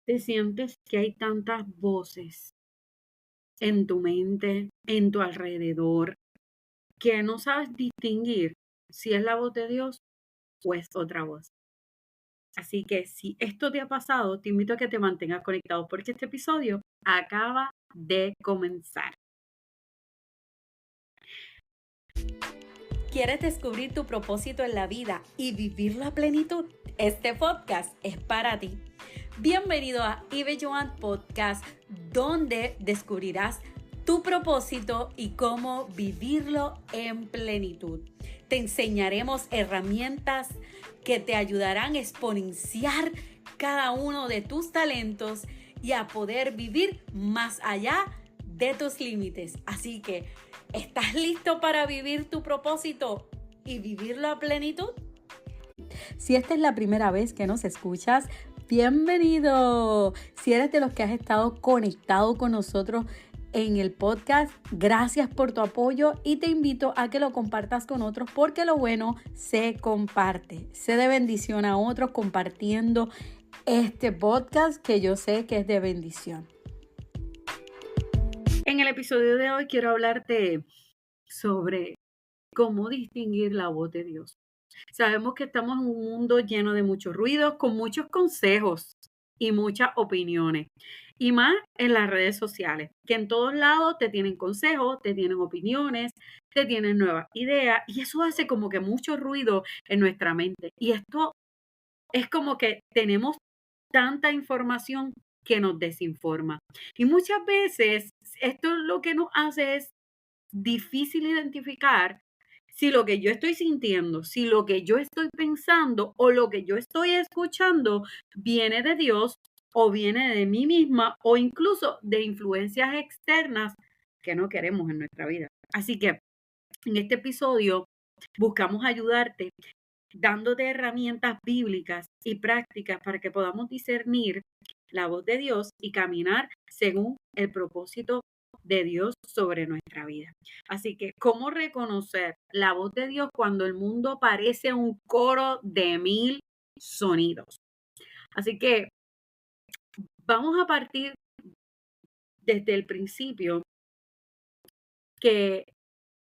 Te sientes que hay tantas voces en tu mente, en tu alrededor, que no sabes distinguir si es la voz de Dios o es otra voz. Así que si esto te ha pasado, te invito a que te mantengas conectado porque este episodio acaba de comenzar. ¿Quieres descubrir tu propósito en la vida y vivirlo a plenitud? Este podcast es para ti. Bienvenido a Ibe Joan Podcast, donde descubrirás tu propósito y cómo vivirlo en plenitud. Te enseñaremos herramientas que te ayudarán a exponenciar cada uno de tus talentos y a poder vivir más allá de tus límites. Así que, ¿estás listo para vivir tu propósito y vivirlo a plenitud? Si esta es la primera vez que nos escuchas, bienvenido. Si eres de los que has estado conectado con nosotros en el podcast, gracias por tu apoyo y te invito a que lo compartas con otros porque lo bueno se comparte. Sé de bendición a otros compartiendo este podcast que yo sé que es de bendición. En el episodio de hoy quiero hablarte sobre cómo distinguir la voz de Dios. Sabemos que estamos en un mundo lleno de muchos ruidos, con muchos consejos y muchas opiniones. Y más en las redes sociales, que en todos lados te tienen consejos, te tienen opiniones, te tienen nuevas ideas y eso hace como que mucho ruido en nuestra mente. Y esto es como que tenemos tanta información que nos desinforma. Y muchas veces esto lo que nos hace es difícil identificar si lo que yo estoy sintiendo, si lo que yo estoy pensando o lo que yo estoy escuchando viene de Dios o viene de mí misma o incluso de influencias externas que no queremos en nuestra vida. Así que en este episodio buscamos ayudarte dándote herramientas bíblicas y prácticas para que podamos discernir la voz de Dios y caminar según el propósito de Dios sobre nuestra vida. Así que, ¿cómo reconocer la voz de Dios cuando el mundo parece un coro de mil sonidos? Así que vamos a partir desde el principio que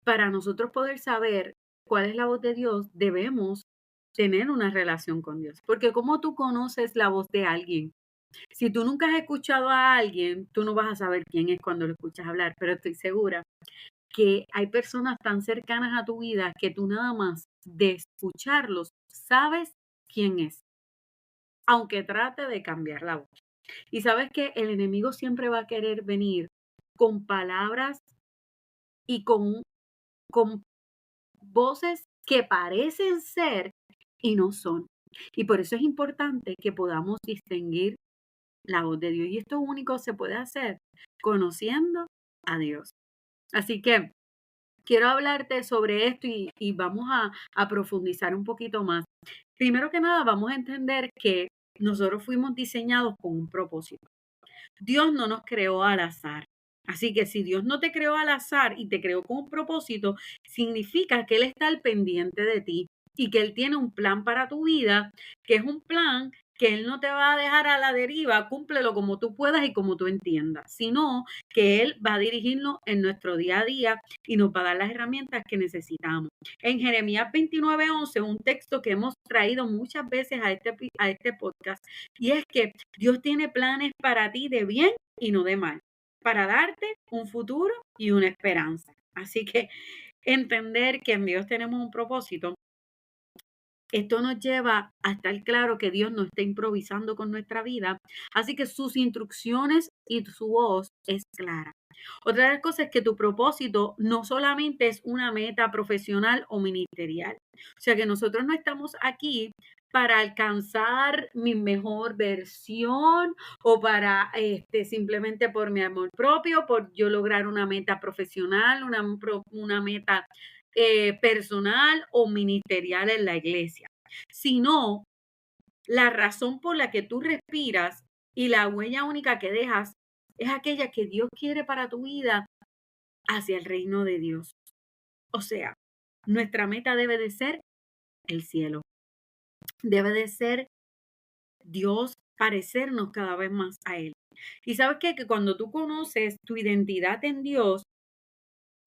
para nosotros poder saber cuál es la voz de Dios, debemos tener una relación con Dios. Porque ¿cómo tú conoces la voz de alguien? Si tú nunca has escuchado a alguien, tú no vas a saber quién es cuando lo escuchas hablar, pero estoy segura que hay personas tan cercanas a tu vida que tú nada más de escucharlos sabes quién es, aunque trate de cambiar la voz. Y sabes que el enemigo siempre va a querer venir con palabras y con voces que parecen ser y no son. Y por eso es importante que podamos distinguir la voz de Dios. Y esto único se puede hacer conociendo a Dios. Así que quiero hablarte sobre esto y vamos a profundizar un poquito más. Primero que nada, vamos a entender que nosotros fuimos diseñados con un propósito. Dios no nos creó al azar. Así que si Dios no te creó al azar y te creó con un propósito, significa que Él está al pendiente de ti y que Él tiene un plan para tu vida, que es un plan que Él no te va a dejar a la deriva, cúmplelo como tú puedas y como tú entiendas, sino que Él va a dirigirnos en nuestro día a día y nos va a dar las herramientas que necesitamos. En Jeremías 29:11, un texto que hemos traído muchas veces a este podcast, y es que Dios tiene planes para ti de bien y no de mal, para darte un futuro y una esperanza. Así que entender que en Dios tenemos un propósito, esto nos lleva a estar claro que Dios no está improvisando con nuestra vida, así que sus instrucciones y su voz es clara. Otra de las cosas es que tu propósito no solamente es una meta profesional o ministerial. O sea que nosotros no estamos aquí para alcanzar mi mejor versión o para simplemente por mi amor propio, por yo lograr una meta profesional, una meta personal o ministerial en la iglesia, sino la razón por la que tú respiras y la huella única que dejas es aquella que Dios quiere para tu vida hacia el reino de Dios. O sea, nuestra meta debe de ser el cielo, debe de ser Dios parecernos cada vez más a Él. Y sabes qué? Que cuando tú conoces tu identidad en Dios,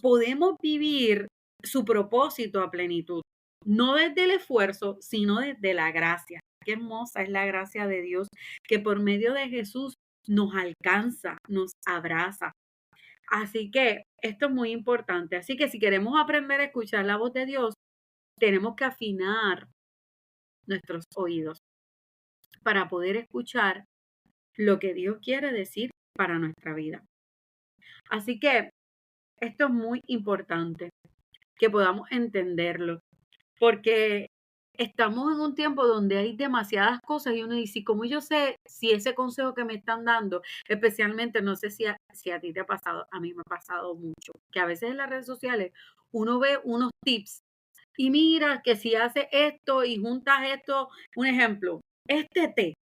podemos vivir su propósito a plenitud, no desde el esfuerzo, sino desde la gracia. Qué hermosa es la gracia de Dios, que por medio de Jesús nos alcanza, nos abraza. Así que esto es muy importante. Así que si queremos aprender a escuchar la voz de Dios, tenemos que afinar nuestros oídos para poder escuchar lo que Dios quiere decir para nuestra vida. Así que esto es muy importante, que podamos entenderlo, porque estamos en un tiempo donde hay demasiadas cosas y uno dice, ¿cómo yo sé si ese consejo que me están dando, especialmente, no sé si a ti te ha pasado, a mí me ha pasado mucho, que a veces en las redes sociales uno ve unos tips y mira que si haces esto y juntas esto, un ejemplo, este té,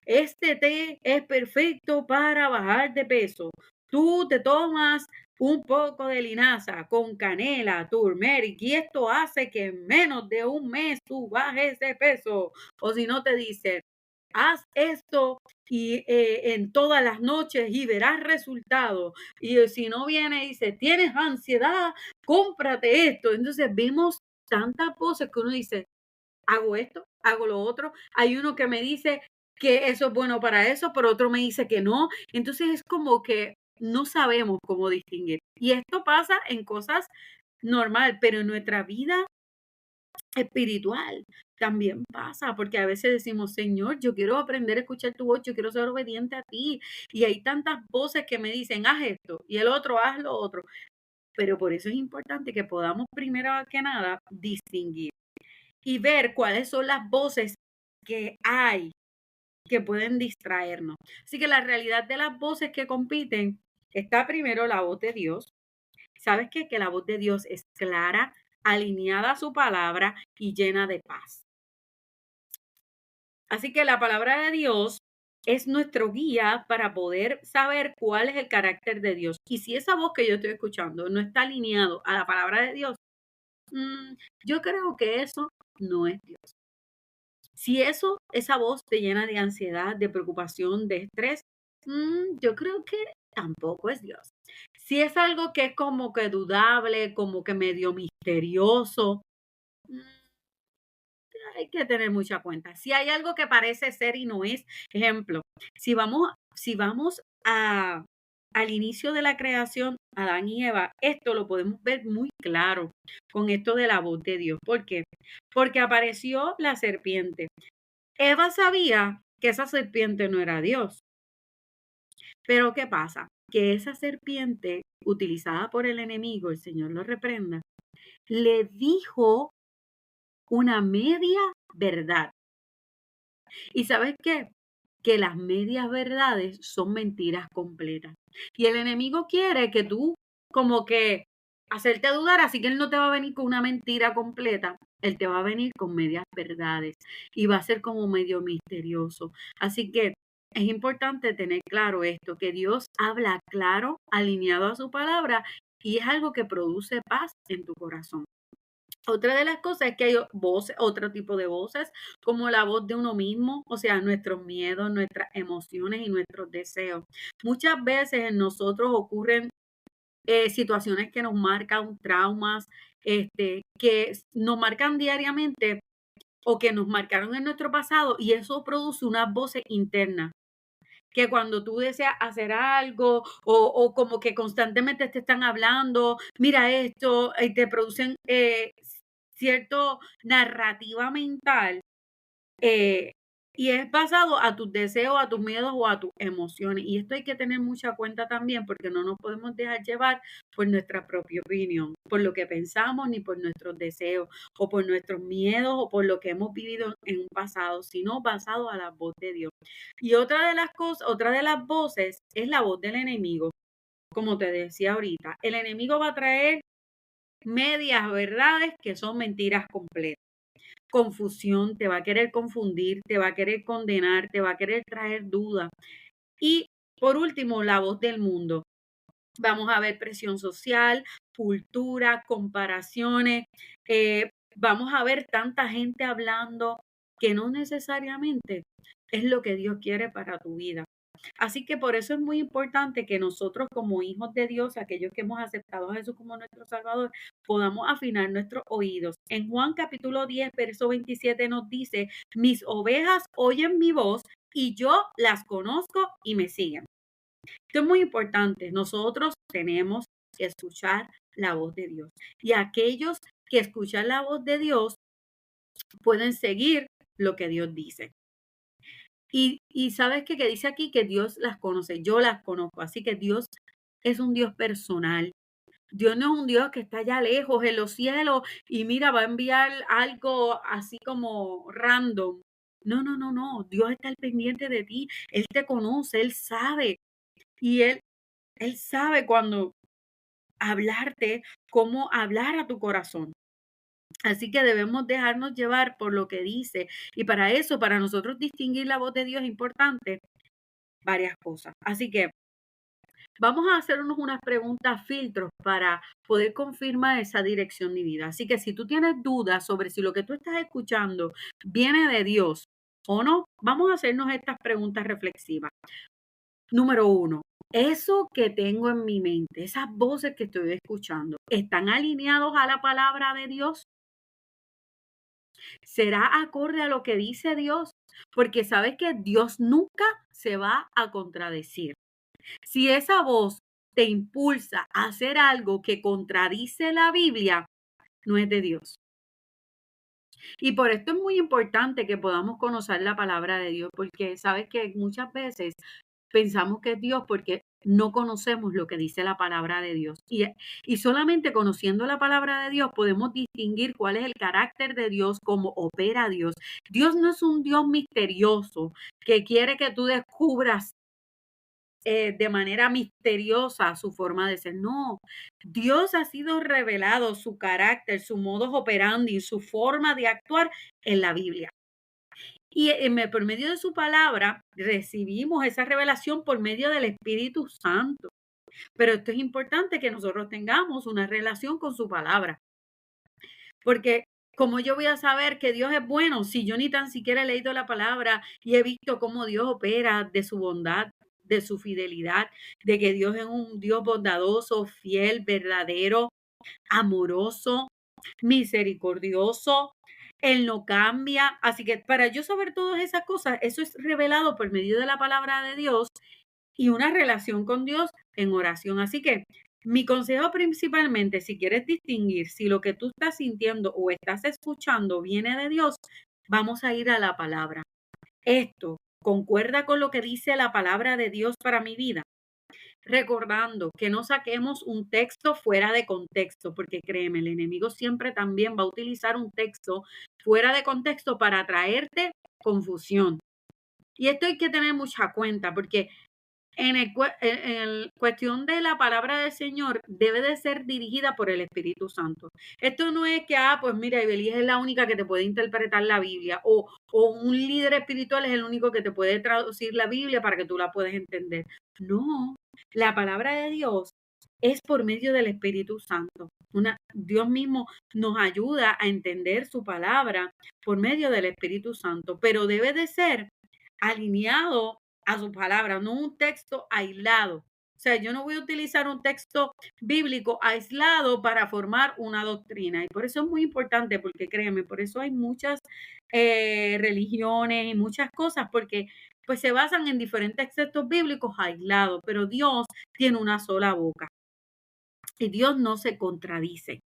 este té es perfecto para bajar de peso. Tú te tomas un poco de linaza con canela, turmeric, y esto hace que en menos de un mes tú bajes de peso. O si no te dice, haz esto y en todas las noches y verás resultados. Y si no viene y dice, tienes ansiedad, cómprate esto. Entonces vemos tantas voces que uno dice, hago esto, hago lo otro. Hay uno que me dice que eso es bueno para eso, pero otro me dice que no. Entonces es como que no sabemos cómo distinguir. Y esto pasa en cosas normal, pero en nuestra vida espiritual también pasa, porque a veces decimos, Señor, yo quiero aprender a escuchar tu voz, yo quiero ser obediente a ti. Y hay tantas voces que me dicen, haz esto, y el otro, haz lo otro. Pero por eso es importante que podamos primero que nada distinguir y ver cuáles son las voces que hay que pueden distraernos. Así que la realidad de las voces que compiten está primero la voz de Dios. ¿Sabes qué? Que la voz de Dios es clara, alineada a su palabra y llena de paz. Así que la palabra de Dios es nuestro guía para poder saber cuál es el carácter de Dios. Y si esa voz que yo estoy escuchando no está alineado a la palabra de Dios, yo creo que eso no es Dios. Si esa voz te llena de ansiedad, de preocupación, de estrés, yo creo que tampoco es Dios. Si es algo que es como que dudable, como que medio misterioso, mm, hay que tener mucha cuenta. Si hay algo que parece ser y no es, ejemplo, si vamos al inicio de la creación, Adán y Eva, esto lo podemos ver muy claro con esto de la voz de Dios. ¿Por qué? Porque apareció la serpiente. Eva sabía que esa serpiente no era Dios, pero ¿qué pasa? Que esa serpiente utilizada por el enemigo, el Señor lo reprenda, le dijo una media verdad. ¿Y sabes qué? Que las medias verdades son mentiras completas. Y el enemigo quiere que tú como que hacerte dudar, así que él no te va a venir con una mentira completa, él te va a venir con medias verdades y va a ser como medio misterioso. Así que es importante tener claro esto, que Dios habla claro, alineado a su palabra y es algo que produce paz en tu corazón. Otra de las cosas es que hay voces, otro tipo de voces, como la voz de uno mismo, o sea, nuestros miedos, nuestras emociones y nuestros deseos. Muchas veces en nosotros ocurren situaciones que nos marcan, traumas, que nos marcan diariamente o que nos marcaron en nuestro pasado y eso produce unas voces internas que cuando tú deseas hacer algo o como que constantemente te están hablando, mira esto, te producen cierto narrativa mental eh, y es basado a tus deseos, a tus miedos o a tus emociones. Y esto hay que tener mucha cuenta también porque no nos podemos dejar llevar por nuestra propia opinión, por lo que pensamos, ni por nuestros deseos o por nuestros miedos o por lo que hemos vivido en un pasado, sino basado a la voz de Dios. Y otra de las cosas, otra de las voces es la voz del enemigo. Como te decía ahorita, el enemigo va a traer medias verdades que son mentiras completas. Confusión, te va a querer confundir, te va a querer condenar, te va a querer traer dudas. Y por último, la voz del mundo. Vamos a ver presión social, cultura, comparaciones. Vamos a ver tanta gente hablando que no necesariamente es lo que Dios quiere para tu vida. Así que por eso es muy importante que nosotros como hijos de Dios, aquellos que hemos aceptado a Jesús como nuestro Salvador, podamos afinar nuestros oídos. En Juan capítulo 10, verso 27 nos dice, mis ovejas oyen mi voz y yo las conozco y me siguen. Esto es muy importante. Nosotros tenemos que escuchar la voz de Dios. Y aquellos que escuchan la voz de Dios pueden seguir lo que Dios dice. Y sabes qué? Que dice aquí que Dios las conoce, yo las conozco. Así que Dios es un Dios personal. Dios no es un Dios que está allá lejos en los cielos y mira, va a enviar algo así como random. No, no, no, no. Dios está al pendiente de ti. Él te conoce, Él sabe. Y Él sabe cuando hablarte, cómo hablar a tu corazón. Así que debemos dejarnos llevar por lo que dice. Y para eso, para nosotros distinguir la voz de Dios es importante varias cosas. Así que vamos a hacernos unas preguntas filtros para poder confirmar esa dirección divina. Así que si tú tienes dudas sobre si lo que tú estás escuchando viene de Dios o no, vamos a hacernos estas preguntas reflexivas. Número 1, eso que tengo en mi mente, esas voces que estoy escuchando, ¿están alineados a la palabra de Dios? ¿Será acorde a lo que dice Dios? Porque sabes que Dios nunca se va a contradecir. Si esa voz te impulsa a hacer algo que contradice la Biblia, no es de Dios. Y por esto es muy importante que podamos conocer la palabra de Dios, porque sabes que muchas veces pensamos que es Dios porque no conocemos lo que dice la palabra de Dios. Y solamente conociendo la palabra de Dios podemos distinguir cuál es el carácter de Dios, cómo opera Dios. Dios no es un Dios misterioso que quiere que tú descubras de manera misteriosa su forma de ser. No, Dios ha sido revelado su carácter, su modus operandi, su forma de actuar en la Biblia. Y por medio de su palabra recibimos esa revelación por medio del Espíritu Santo. Pero esto es importante que nosotros tengamos una relación con su palabra. Porque ¿cómo yo voy a saber que Dios es bueno si yo ni tan siquiera he leído la palabra y he visto cómo Dios opera, de su bondad, de su fidelidad, de que Dios es un Dios bondadoso, fiel, verdadero, amoroso, misericordioso? Él no cambia. Así que para yo saber todas esas cosas, eso es revelado por medio de la palabra de Dios y una relación con Dios en oración. Así que mi consejo principalmente, si quieres distinguir si lo que tú estás sintiendo o estás escuchando viene de Dios, vamos a ir a la palabra. Esto concuerda con lo que dice la palabra de Dios para mi vida. Recordando que no saquemos un texto fuera de contexto, porque créeme, el enemigo siempre también va a utilizar un texto fuera de contexto para traerte confusión. Y esto hay que tener mucha cuenta, porque en cuestión de la palabra del Señor debe de ser dirigida por el Espíritu Santo. Esto no es que, pues mira, Ibelí es la única que te puede interpretar la Biblia o un líder espiritual es el único que te puede traducir la Biblia para que tú la puedas entender. No, la palabra de Dios es por medio del Espíritu Santo. Dios mismo nos ayuda a entender su palabra por medio del Espíritu Santo, pero debe de ser alineado a su palabra, no un texto aislado. O sea, yo no voy a utilizar un texto bíblico aislado para formar una doctrina. Y por eso es muy importante, porque créeme, por eso hay muchas religiones y muchas cosas, porque pues se basan en diferentes textos bíblicos aislados, pero Dios tiene una sola boca. Y Dios no se contradice.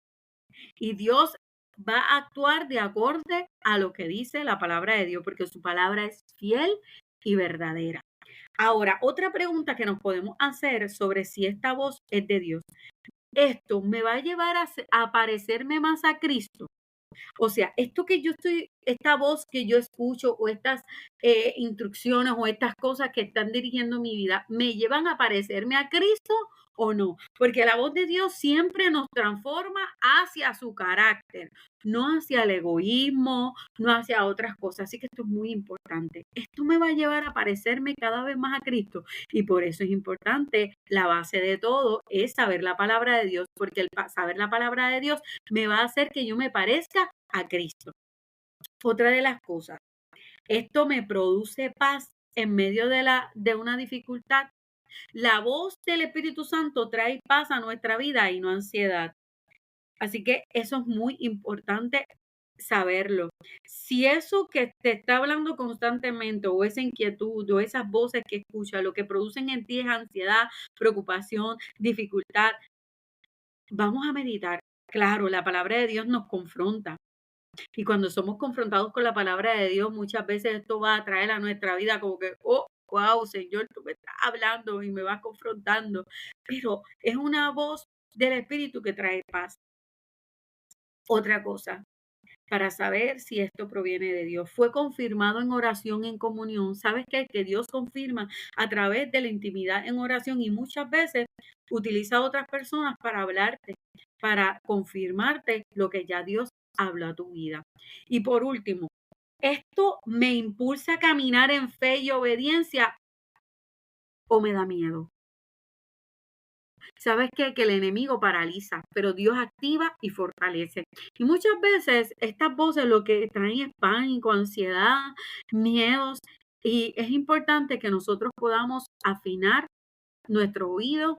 Y Dios va a actuar de acorde a lo que dice la palabra de Dios, porque su palabra es fiel y verdadera. Ahora, otra pregunta que nos podemos hacer sobre si esta voz es de Dios. ¿Esto me va a llevar a parecerme más a Cristo? O sea, esta voz que yo escucho o estas instrucciones o estas cosas que están dirigiendo mi vida, ¿me llevan a parecerme a Cristo o no? Porque la voz de Dios siempre nos transforma hacia su carácter, no hacia el egoísmo, no hacia otras cosas. Así que esto es muy importante. Esto me va a llevar a parecerme cada vez más a Cristo y por eso es importante, la base de todo es saber la palabra de Dios, porque saber la palabra de Dios me va a hacer que yo me parezca a Cristo. Otra de las cosas, Esto me produce paz en medio de una dificultad. La voz del Espíritu Santo trae paz a nuestra vida y no ansiedad. Así que eso es muy importante saberlo. Si eso que te está hablando constantemente o esa inquietud o esas voces que escuchas, lo que producen en ti es ansiedad, preocupación, dificultad, vamos a meditar. Claro, la palabra de Dios nos confronta. Y cuando somos confrontados con la palabra de Dios, muchas veces esto va a traer a nuestra vida como que, oh, wow, Señor, tú me estás hablando y me vas confrontando. Pero es una voz del Espíritu que trae paz. Otra cosa, para saber si esto proviene de Dios. Fue confirmado en oración, en comunión. ¿Sabes qué? Que Dios confirma a través de la intimidad en oración y muchas veces utiliza a otras personas para hablarte, para confirmarte lo que ya Dios habla a tu vida. Y por último, ¿esto me impulsa a caminar en fe y obediencia o me da miedo? ¿Sabes qué? Que el enemigo paraliza, pero Dios activa y fortalece. Y muchas veces estas voces lo que traen es pánico, ansiedad, miedos. Y es importante que nosotros podamos afinar nuestro oído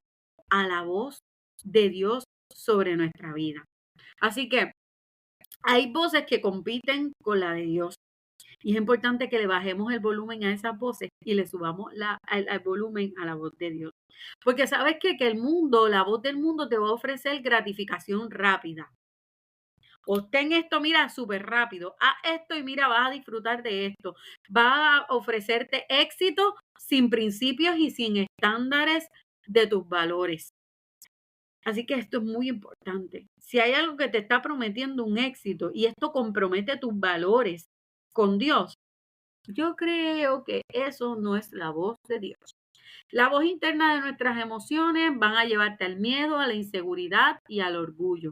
a la voz de Dios sobre nuestra vida. Así que hay voces que compiten con la de Dios. Y es importante que le bajemos el volumen a esas voces y le subamos el volumen a la voz de Dios. Porque sabes qué? Que el mundo, la voz del mundo te va a ofrecer gratificación rápida. Obtén esto, mira, súper rápido. Haz esto y mira, vas a disfrutar de esto. Va a ofrecerte éxito sin principios y sin estándares de tus valores. Así que esto es muy importante. Si hay algo que te está prometiendo un éxito y esto compromete tus valores con Dios, yo creo que eso no es la voz de Dios. La voz interna de nuestras emociones van a llevarte al miedo, a la inseguridad y al orgullo.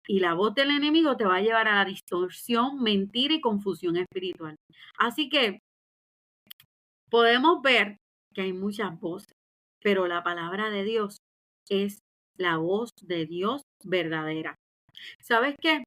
Y la voz del enemigo te va a llevar a la distorsión, mentira y confusión espiritual. Así que podemos ver que hay muchas voces, pero la palabra de Dios es la voz de Dios verdadera. ¿Sabes qué?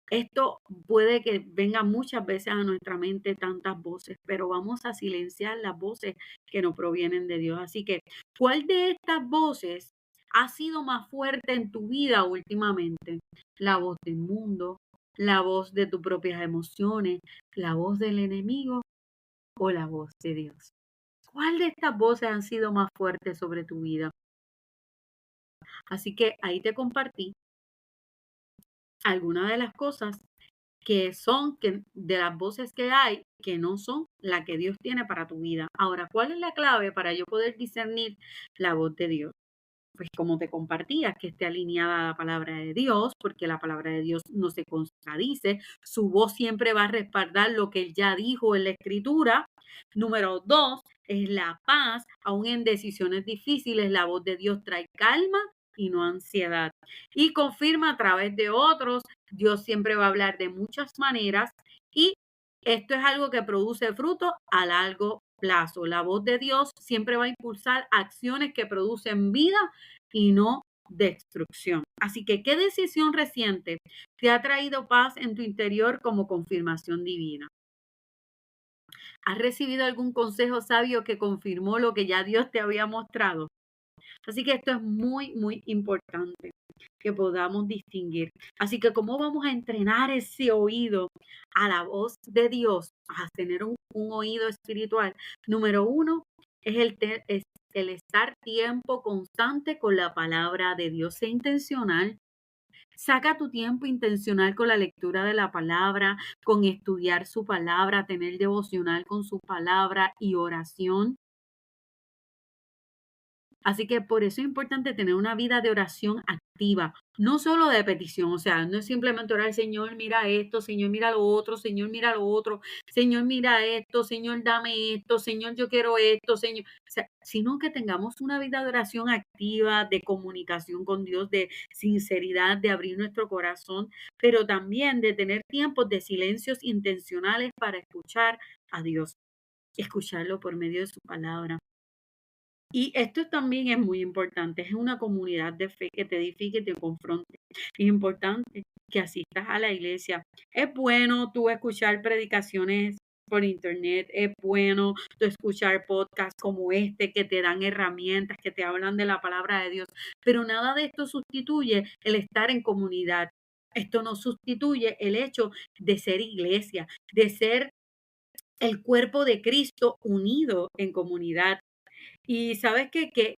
Esto puede que venga muchas veces a nuestra mente tantas voces, pero vamos a silenciar las voces que no provienen de Dios. Así que, ¿cuál de estas voces ha sido más fuerte en tu vida últimamente? ¿La voz del mundo, la voz de tus propias emociones, la voz del enemigo o la voz de Dios? ¿Cuál de estas voces han sido más fuertes sobre tu vida? Así que ahí te compartí algunas de las cosas que son que de las voces que hay que no son la que Dios tiene para tu vida. Ahora, ¿cuál es la clave para yo poder discernir la voz de Dios? Pues como te compartía, que esté alineada a la palabra de Dios, porque la palabra de Dios no se contradice, su voz siempre va a respaldar lo que él ya dijo en la escritura. Número dos, es la paz, aún en decisiones difíciles, la voz de Dios trae calma y no ansiedad. Y confirma a través de otros, Dios siempre va a hablar de muchas maneras y esto es algo que produce fruto a largo plazo. La voz de Dios siempre va a impulsar acciones que producen vida y no destrucción. Así que, ¿qué decisión reciente te ha traído paz en tu interior como confirmación divina? ¿Has recibido algún consejo sabio que confirmó lo que ya Dios te había mostrado? Así que esto es muy, muy importante que podamos distinguir. Así que, ¿cómo vamos a entrenar ese oído a la voz de Dios, a tener un oído espiritual? Número uno es el estar tiempo constante con la palabra de Dios. Sé intencional. Saca tu tiempo intencional con la lectura de la palabra, con estudiar su palabra, tener devocional con su palabra y oración. Así que por eso es importante tener una vida de oración activa, no solo de petición, o sea, no es simplemente orar, Señor, mira esto, Señor, mira lo otro, Señor, mira lo otro, Señor, mira esto, Señor, dame esto, Señor, yo quiero esto, Señor, o sea, sino que tengamos una vida de oración activa, de comunicación con Dios, de sinceridad, de abrir nuestro corazón, pero también de tener tiempos de silencios intencionales para escuchar a Dios, escucharlo por medio de su palabra. Y esto también es muy importante, es una comunidad de fe que te edifique y te confronte. Es importante que asistas a la iglesia. Es bueno tú escuchar predicaciones por internet, es bueno tú escuchar podcasts como este que te dan herramientas, que te hablan de la palabra de Dios, pero nada de esto sustituye el estar en comunidad. Esto no sustituye el hecho de ser iglesia, de ser el cuerpo de Cristo unido en comunidad. Y sabes qué? Que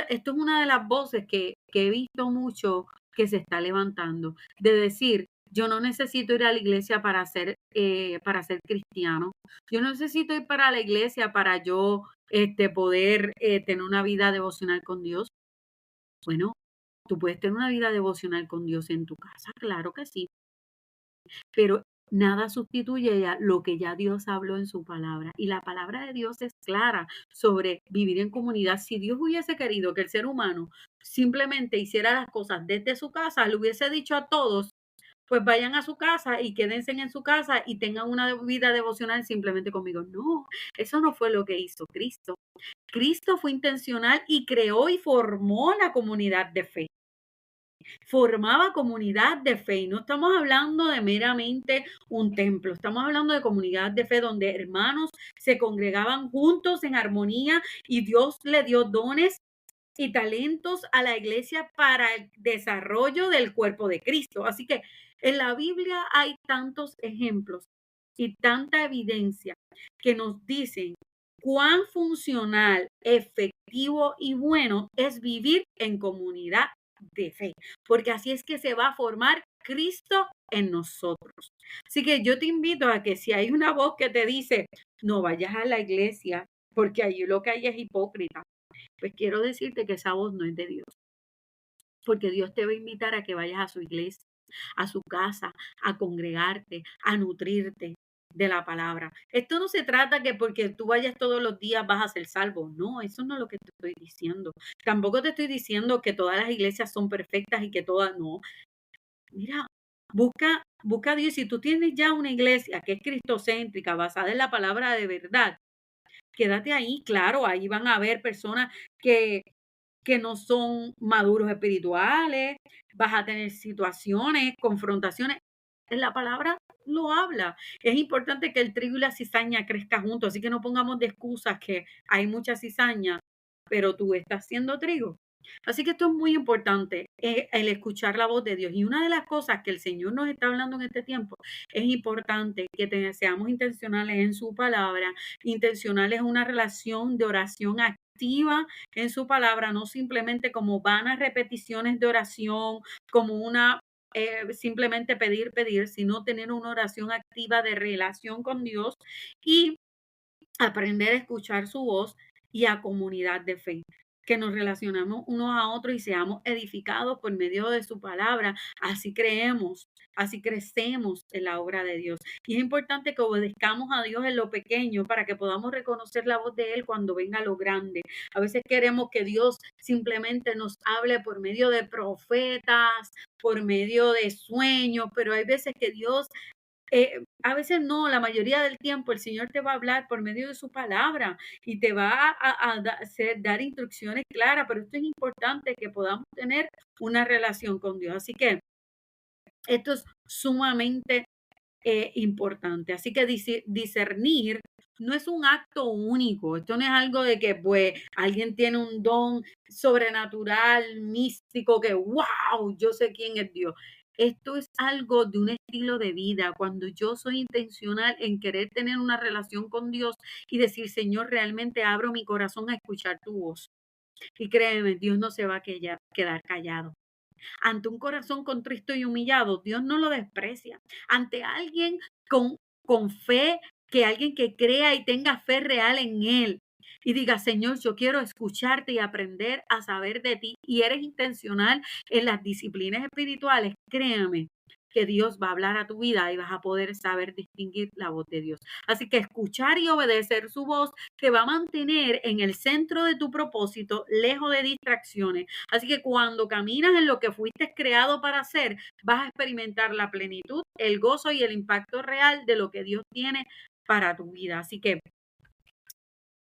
esto es una de las voces que he visto mucho que se está levantando, de decir, yo no necesito ir a la iglesia para ser cristiano. Yo no necesito ir para la iglesia para yo poder tener una vida devocional con Dios. Bueno, tú puedes tener una vida devocional con Dios en tu casa, claro que sí, pero nada sustituye ya lo que ya Dios habló en su palabra. Y la palabra de Dios es clara sobre vivir en comunidad. Si Dios hubiese querido que el ser humano simplemente hiciera las cosas desde su casa, le hubiese dicho a todos, pues vayan a su casa y quédense en su casa y tengan una vida devocional simplemente conmigo. No, eso no fue lo que hizo Cristo. Cristo fue intencional y creó y formó la comunidad de fe. Formaba comunidad de fe y no estamos hablando de meramente un templo, estamos hablando de comunidad de fe donde hermanos se congregaban juntos en armonía y Dios le dio dones y talentos a la iglesia para el desarrollo del cuerpo de Cristo. Así que en la Biblia hay tantos ejemplos y tanta evidencia que nos dicen cuán funcional, efectivo y bueno es vivir en comunidad de fe, porque así es que se va a formar Cristo en nosotros. Así que yo te invito a que si hay una voz que te dice, no vayas a la iglesia, porque allí lo que hay es hipócrita, pues quiero decirte que esa voz no es de Dios, porque Dios te va a invitar a que vayas a su iglesia, a su casa, a congregarte, a nutrirte de la palabra. Esto no se trata que porque tú vayas todos los días vas a ser salvo. No, eso no es lo que te estoy diciendo. Tampoco te estoy diciendo que todas las iglesias son perfectas y que todas no. Mira, busca a Dios. Si tú tienes ya una iglesia que es cristocéntrica, basada en la palabra de verdad, quédate ahí. Claro, ahí van a haber personas que no son maduros espirituales, vas a tener situaciones, confrontaciones. En la palabra lo habla. Es importante que el trigo y la cizaña crezcan juntos, así que no pongamos de excusas que hay mucha cizaña, pero tú estás siendo trigo. Así que esto es muy importante, el escuchar la voz de Dios. Y una de las cosas que el Señor nos está hablando en este tiempo, es importante que seamos intencionales en su palabra, intencionales en una relación de oración activa en su palabra, no simplemente como vanas repeticiones de oración, como una simplemente pedir, sino tener una oración activa de relación con Dios y aprender a escuchar su voz y a comunidad de fe, que nos relacionamos unos a otros y seamos edificados por medio de su palabra. Así creemos, así crecemos en la obra de Dios. Y es importante que obedezcamos a Dios en lo pequeño para que podamos reconocer la voz de Él cuando venga lo grande. A veces queremos que Dios simplemente nos hable por medio de profetas, por medio de sueños, pero hay veces que Dios a veces no, la mayoría del tiempo el Señor te va a hablar por medio de su palabra y te va dar instrucciones claras, pero esto es importante que podamos tener una relación con Dios. Así que esto es sumamente importante. Así que discernir no es un acto único. Esto no es algo de que pues alguien tiene un don sobrenatural, místico, que wow, yo sé quién es Dios. Esto es algo de un estilo de vida. Cuando yo soy intencional en querer tener una relación con Dios y decir, Señor, realmente abro mi corazón a escuchar tu voz. Y créeme, Dios no se va a quedar callado. Ante un corazón contristo y humillado, Dios no lo desprecia. Ante alguien con fe, que alguien que crea y tenga fe real en Él y diga, Señor, yo quiero escucharte y aprender a saber de ti y eres intencional en las disciplinas espirituales, créame que Dios va a hablar a tu vida y vas a poder saber distinguir la voz de Dios. Así que escuchar y obedecer su voz te va a mantener en el centro de tu propósito, lejos de distracciones. Así que cuando caminas en lo que fuiste creado para hacer, vas a experimentar la plenitud, el gozo y el impacto real de lo que Dios tiene para tu vida. Así que,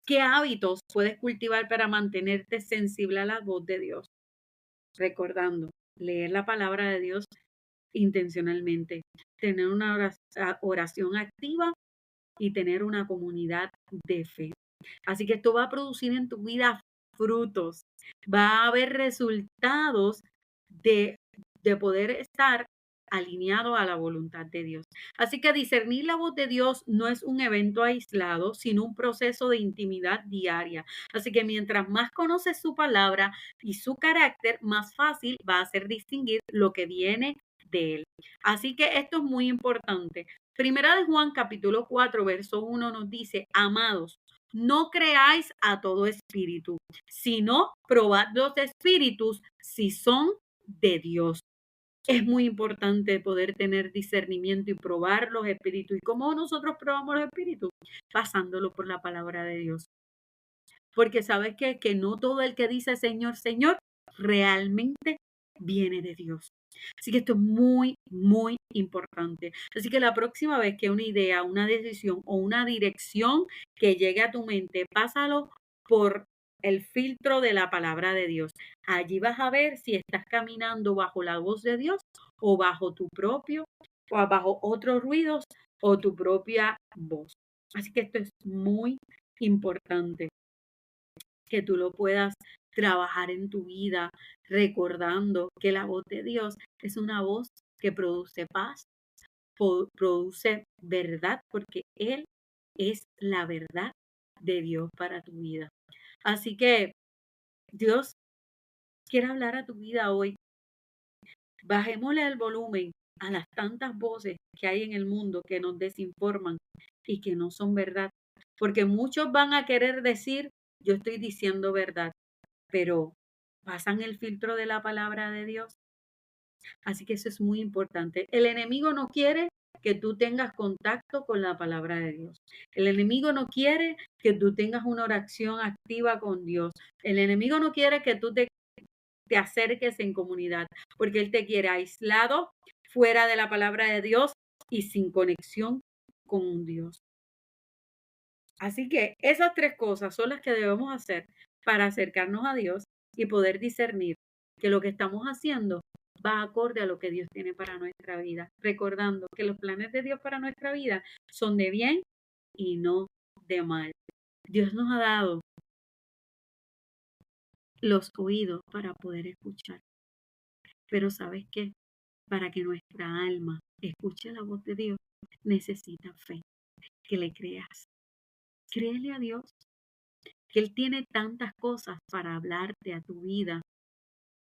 ¿qué hábitos puedes cultivar para mantenerte sensible a la voz de Dios? Recordando, leer la palabra de Dios intencionalmente, tener una oración activa y tener una comunidad de fe. Así que esto va a producir en tu vida frutos, va a haber resultados de, de poder estar alineado a la voluntad de Dios. Así que discernir la voz de Dios no es un evento aislado, sino un proceso de intimidad diaria. Así que mientras más conoces su palabra y su carácter, más fácil va a ser distinguir lo que viene de él. Así que esto es muy importante. Primera de Juan capítulo 4, verso 1 nos dice: amados, no creáis a todo espíritu, sino probad los espíritus si son de Dios. Es muy importante poder tener discernimiento y probar los espíritus. ¿Y cómo nosotros probamos los espíritus? Pasándolo por la palabra de Dios. Porque sabes que no todo el que dice Señor, Señor, realmente viene de Dios. Así que esto es muy, muy importante. Así que la próxima vez que una idea, una decisión o una dirección que llegue a tu mente, pásalo por el filtro de la palabra de Dios. Allí vas a ver si estás caminando bajo la voz de Dios o bajo tu propio, o bajo otros ruidos o tu propia voz. Así que esto es muy importante, que tú lo puedas trabajar en tu vida, recordando que la voz de Dios es una voz que produce paz, produce verdad, porque Él es la verdad de Dios para tu vida. Así que Dios quiere hablar a tu vida hoy. Bajémosle el volumen a las tantas voces que hay en el mundo que nos desinforman y que no son verdad. Porque muchos van a querer decir: yo estoy diciendo verdad, pero pasan el filtro de la palabra de Dios. Así que eso es muy importante. El enemigo no quiere que tú tengas contacto con la palabra de Dios. El enemigo no quiere que tú tengas una oración activa con Dios. El enemigo no quiere que tú te acerques en comunidad, porque él te quiere aislado, fuera de la palabra de Dios y sin conexión con Dios. Así que esas tres cosas son las que debemos hacer para acercarnos a Dios y poder discernir que lo que estamos haciendo va acorde a lo que Dios tiene para nuestra vida, recordando que los planes de Dios para nuestra vida son de bien y no de mal. Dios nos ha dado los oídos para poder escuchar. Pero ¿sabes qué? Para que nuestra alma escuche la voz de Dios, necesita fe, que le creas. Créele a Dios, que Él tiene tantas cosas para hablarte a tu vida,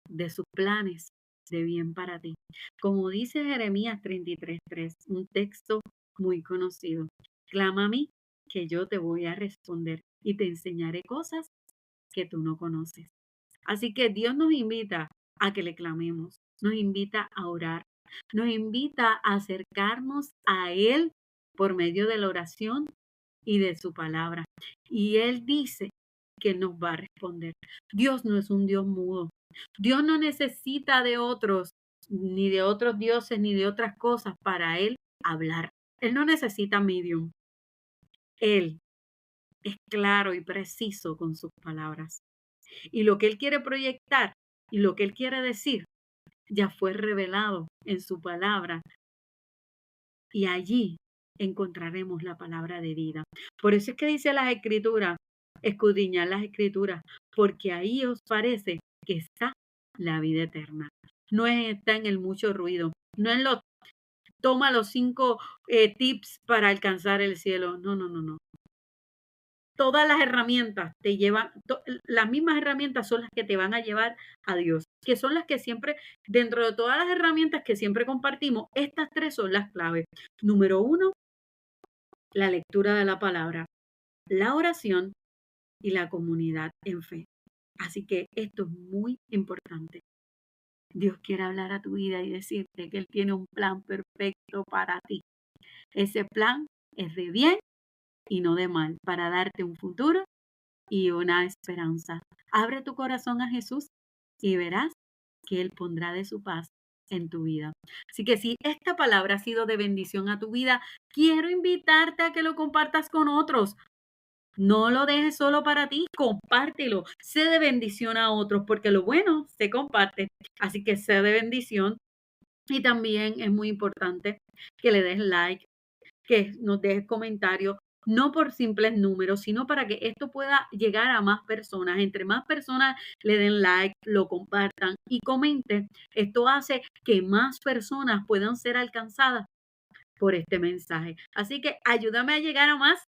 de sus planes de bien para ti. Como dice Jeremías 33:3, un texto muy conocido: clama a mí, que yo te voy a responder y te enseñaré cosas que tú no conoces. Así que Dios nos invita a que le clamemos, nos invita a orar, nos invita a acercarnos a Él por medio de la oración y de su palabra. Y Él dice que nos va a responder. Dios no es un Dios mudo. Dios no necesita de otros, ni de otros dioses, ni de otras cosas para Él hablar. Él no necesita medium. Él es claro y preciso con sus palabras. Y lo que Él quiere proyectar y lo que Él quiere decir ya fue revelado en su palabra. Y allí encontraremos la palabra de vida. Por eso es que dice las Escrituras: escudriñad las Escrituras, porque ahí os parece que está la vida eterna. No está en el mucho ruido, no en los toma los 5 tips para alcanzar el cielo. No, no, no, no. Todas las herramientas te llevan, las mismas herramientas son las que te van a llevar a Dios, que son las que siempre, dentro de todas las herramientas que siempre compartimos, estas tres son las claves. Número 1, la lectura de la palabra, la oración y la comunidad en fe. Así que esto es muy importante. Dios quiere hablar a tu vida y decirte que Él tiene un plan perfecto para ti. Ese plan es de bien y no de mal, para darte un futuro y una esperanza. Abre tu corazón a Jesús y verás que Él pondrá de su paz en tu vida. Así que si esta palabra ha sido de bendición a tu vida, quiero invitarte a que lo compartas con otros. No lo dejes solo para ti, compártelo. Sé de bendición a otros, porque lo bueno se comparte. Así que sé de bendición. Y también es muy importante que le des like, que nos dejes comentarios, no por simples números, sino para que esto pueda llegar a más personas. Entre más personas le den like, lo compartan y comenten, esto hace que más personas puedan ser alcanzadas por este mensaje. Así que ayúdame a llegar a más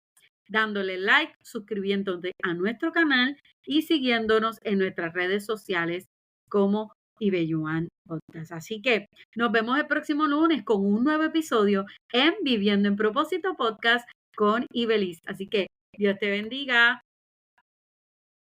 dándole like, suscribiéndote a nuestro canal y siguiéndonos en nuestras redes sociales como Ibelluan Podcast. Así que nos vemos el próximo lunes con un nuevo episodio en Viviendo en Propósito Podcast con Ibelis. Así que Dios te bendiga.